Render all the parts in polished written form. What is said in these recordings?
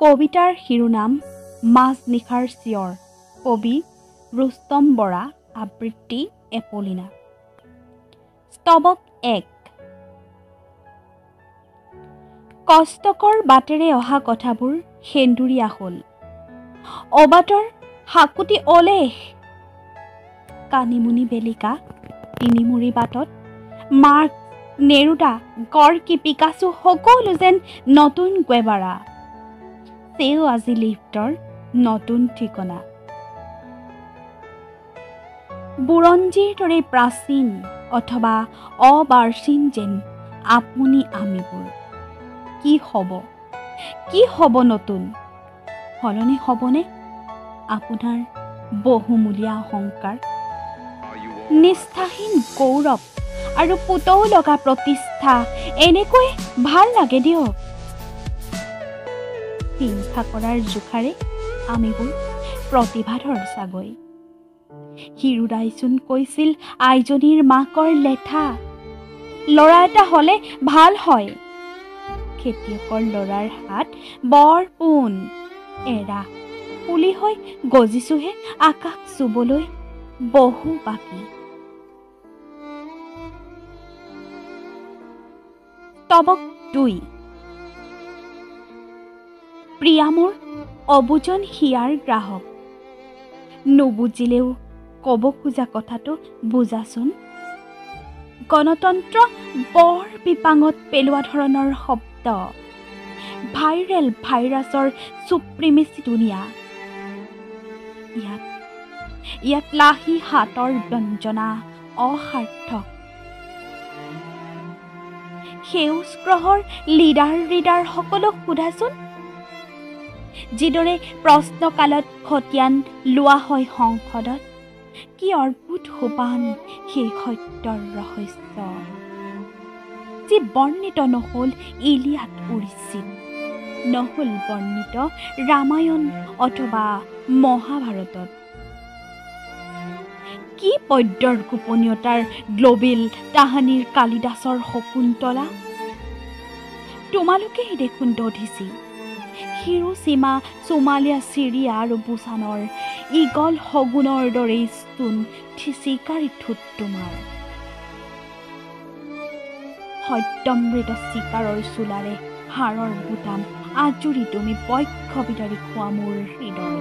কবিতাৰ শিৰোনাম মাজনিশাৰ চিঞৰ, কবি ৰুস্তম বৰা, আবৃত্তি এপলিনা। স্তৱক 1। কষ্টকৰ বাটেৰে অহা কথাবোৰ সেন্দুৰীয়া হ'ল, অবাটৰ হাকুতি অলেখ। কানিমুনি বেলিকা তিনিমুৰি বাটত, মাৰ্ক, নেৰুদা, গৰ্কি, পিকাচো সকলো যেন নতুন গুৱেবাৰা। তেও আজি লিফ্টৰ নতুন ঠিকনা। বুৰঞ্জীৰ দৰে প্ৰাচীন অথবা অবাৰ্চীন যেন আপুনি আমিবোৰ। কি হ'ব নতুন? সলনি হ'বনে আপোনাৰ বহুমূলীয়া অহংকাৰ? নিষ্ঠাহীন গৌৰৱ আৰু পুতৌ লগা প্ৰতিষ্ঠা এনেকৈ ভাল লাগে দিয়ক। হিংসা কৰাৰ জোখাৰে আমিবোৰ প্ৰতিভাধৰ চাগৈ। হিৰুদাইচোন কৈছিল আইজনীৰ মাকৰ লেঠা, ল'ৰা এটা হ'লে ভাল হয়। খেতিয়কৰ ল'ৰাৰ হাত বৰ পোন, এৰা পুলি হৈ গজিছোহে আকাশ চুবলৈ বহু বাকী। স্তৱক 2। প্ৰিয়া মোৰ অবুজন হিয়াৰ গ্ৰাহক, নুবুজিলেও ক'ব খোজা কথাটো বুজাচোন। গণতন্ত্ৰ বৰ বিপাঙত পেলোৱা ধৰণৰ শব্দ, ভাইৰেল ভাইৰাছৰ চুপ্ৰিমেচি দুনিয়া। ইয়াত লাহি হাতৰ ব্যঞ্জনা অসাৰ্থক। সেউজ গ্ৰহৰ লিডাৰ সকলক সোধাচোন, যিদৰে প্ৰশ্নকালত খতিয়ান লোৱা হয় সংসদত। কি অদ্ভুত সোপান সেই সত্যৰ ৰহস্য, যি বৰ্ণিত নহ'ল ইলিয়াড উৰিষ্যিত, নহ'ল বৰ্ণিত ৰামায়ণ অথবা মহাভাৰতত। কি পদ্যৰ গোপনীয়তাৰ গ্ল'বেল তাহানিৰ কালিদাসৰ শকুন্তলা? তোমালোকেই দেখোন দধিছি হিৰোচিমা, সোমালিয়া, চিৰিয়া আৰু বুছানৰ ইগল শগুনৰ দৰেই চোন চিকাৰী ঠোঁট তোমাৰ। সত্যমৃত চিকাৰৰ চোলাৰে হাড়ৰ বুটাম আজুৰি তুমি বক্ষ বিদাৰি খোৱা মোৰ হৃদয়।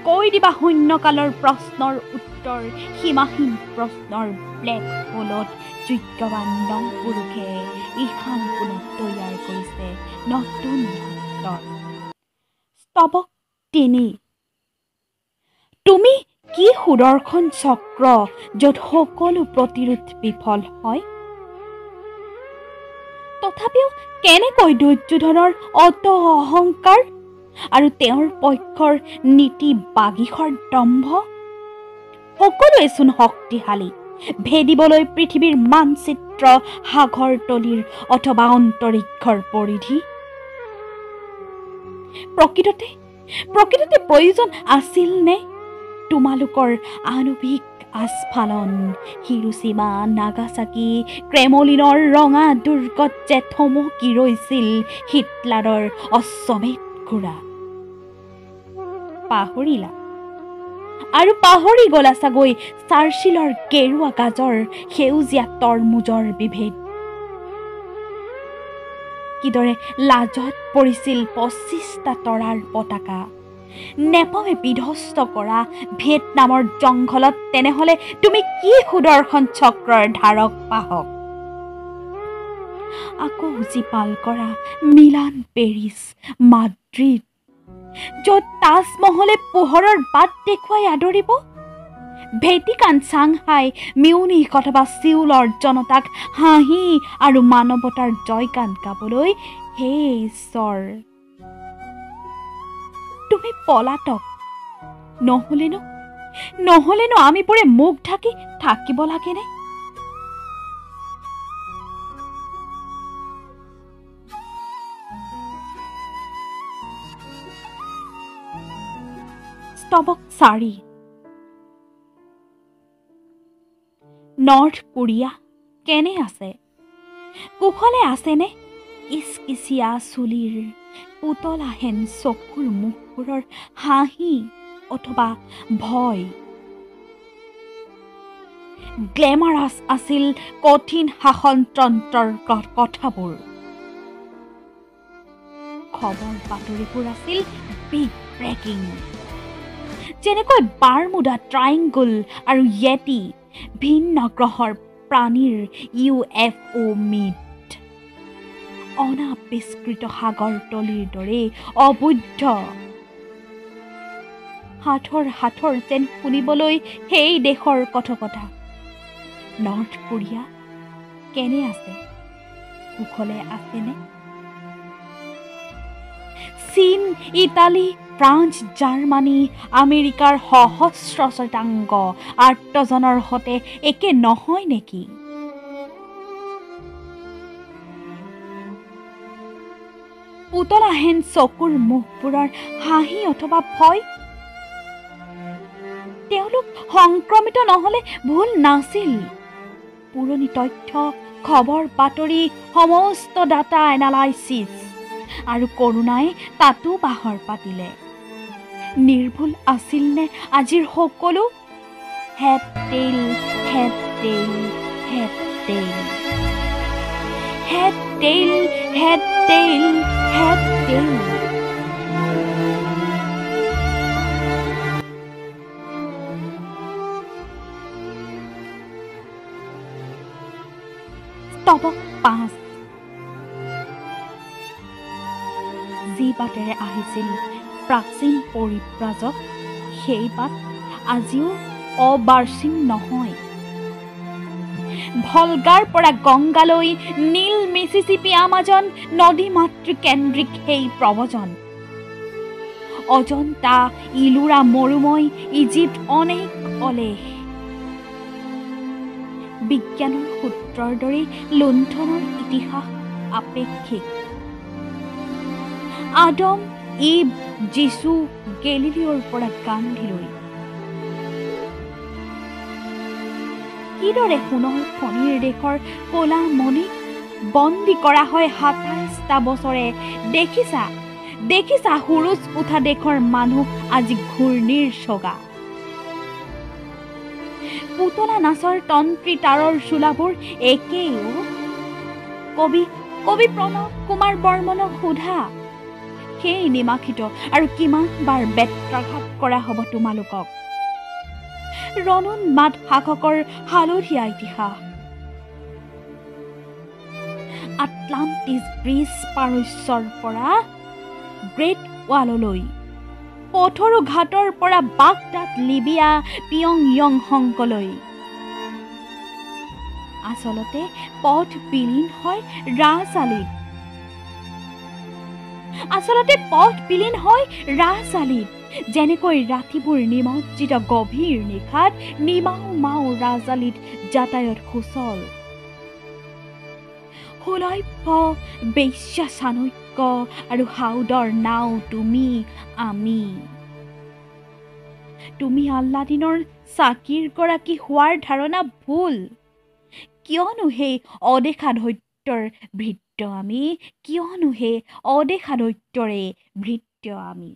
কৈ দিবা শূন্যকালৰ প্ৰশ্নৰ উত্তৰ, সীমাহীন প্ৰশ্নৰ ব্লেক হোলত যোগ্যৱান নৱ পুৰুষে ঈশান কোণত তৈয়াৰ কৰিছে নতুন উত্তৰ। স্তৱক 3। তুমি কি সুদৰ্শন চক্ৰ য'ত সকলো প্ৰতিৰোধ বিফল হয়? তথাপিও কেনেকৈ দুৰ্যোধনৰ অত অহংকাৰ আৰু তেওঁৰ পক্ষৰ নীতি বাগীশৰ দম্ভ? সকলোৱেচোন শক্তিশালী, ভেদিবলৈ পৃথিৱীৰ মানচিত্ৰ, সাগৰতলীৰ অথবা অন্তৰিক্ষৰ পৰিধি। প্ৰকৃততে প্ৰয়োজন আছিল নে তোমালোকৰ আণৱিক আস্ফালন? হিৰোচিমা, নাগাচাকি, ক্ৰেমলিনৰ ৰঙা দুৰ্গত যে থমকি ৰৈছিল হিটলাৰৰ অশ্বমেধ ঘোঁৰা। পাহৰিলা? আৰু পাহৰি গলা চাগৈ চাৰ্চিলৰ গেৰুৱা গাজৰ সেউজীয়া তৰমুজৰ বিভেদ। কিদৰে লাজত পৰিছিল 25টা তৰাৰ পতাকা। নেপাৱে বিধ্বস্ত কৰা ভিয়েটনামৰ জংঘলত তেনেহলে তুমি কি সুদৰ্শন চক্ৰৰ ধাৰক বাহক? আকৌ জীপাল কৰা মিলান, পেৰিছ, মাদ্ৰিদ, য'ত তাজমহলে পোহৰৰ বাট দেখুৱাই আদৰিব। ভেটিকান, চাংহাই, মিউনিখ অথবা ছিউলৰ জনতাক হাঁহি আৰু মানৱতাৰ জয়গান গাবলৈ হে ঈশ্বৰ। তুমি পলাতক। নহলেনো আমিবোৰে মুখ ঢাকি থাকিব লাগেনে? স্তৱক 4। নৰ্থ কোৰিয়া কেনে আছে? কুশলে আছেনে? কিচকিচিয়া চুলিৰ পুতলাহেন চকুৰ মুখবোৰৰ হাঁহি অথবা ভয় গ্লেমাৰাছ আছিল কঠিন শাসনতন্ত্ৰৰ কথাবোৰ খবৰ বাতৰিবোৰ আছিল বিগ ব্ৰেকিং যেনেকৈ বাৰমুডা ট্ৰাইংগল আৰু য়েটি ভিন্ন গ্ৰহৰ প্ৰাণীৰ UFO মিট অনাবিষ্কৃত সাগৰতলীৰ দৰে অবৈধ হাথৰ যেন শুনিবলৈ সেই দেশৰ কথকতা নৰ্থ কোৰিয়া কেনে আছে কুশলে আছেনে চীন ইটালী ফ্ৰান্স জাৰ্মানী আমেৰিকাৰ সহস্ৰশতাংগ আৰ্তজনৰ সতে একে নহয় নেকি পুতলাহেন চকুৰ মুখবোৰৰ হাঁহি অথবা ভয় তেওঁলোক সংক্ৰমিত নহলে ভুল নাছিল পুৰণি তথ্য খবৰ বাতৰি সমস্ত ডাটা এনালাইচিছ আৰু কৰোনাই তাতো বাহৰ পাতিলে নিৰ্ভুল আছিল নে আজিৰ সকলো head tail head tail head tail head tail head tail head tail স্তবক 5 যি বাটেৰে আহিছিল প্ৰাচীন পৰিব্ৰাজক সেই বাট আজিও অবাৰ্চিম নহয় ভলগাৰ পৰা গংগালৈ নীল মিছিছিপি আমাজন নদী মাতৃকেন্দ্ৰিক সেই প্ৰৱজন অজন্তা ইলোৰা মৰুময় ইজিপ্ত অনেক অলেখ বিজ্ঞানৰ সূত্ৰৰ দৰে লুণ্ঠনৰ ইতিহাস আপেক্ষিক আদম ইব যীশু গেলিলিঅ'ৰ পৰা গান্ধীলৈ কিদৰে সোণৰ খনিৰ দেশৰ কলা মণিক বন্দী কৰা হয় ২৭টা বছৰে দেখিছা সুৰুজ উঠা দেশৰ মানুহ আজি ঘূৰ্ণিৰ চগা পুতলা নাচৰ তন্ত্ৰী তাৰৰ চোলাবোৰ একেই কবি প্ৰণৱ কুমাৰ বৰ্মনক সোধা সেই নিমাখিত আৰু কিমান বাৰ বেত্ৰাঘাত কৰা হ'ব তোমালোকক ৰণোন্মাদ শাসকৰ হালধীয়া ইতিহাস আটলাণ্টিছ ব্ৰিজ পাৰস্যৰ পৰা গ্ৰেট ৱাললৈ পথৰু ঘাটৰ পৰা বাগদাদ লিবিয়া পিয়ংয়ং হংকলৈ আচলতে পথ বিলীন হয় ৰাজআলিত যেনেকৈ ৰাতিবোৰ নিমজ্জিত গভীৰ নিশাত নিমাও ৰাজআলিত যাতায়ত সুচল সুলভ্য বেশ্যা চাণক্য আৰু হাউদৰ নাও তুমি আল্লাদিনৰ চাকিৰ গৰাকী হোৱাৰ ধাৰণা ভুল কিয়নো সেই অদেখা দৈত্যৰ ভৃত্য আমি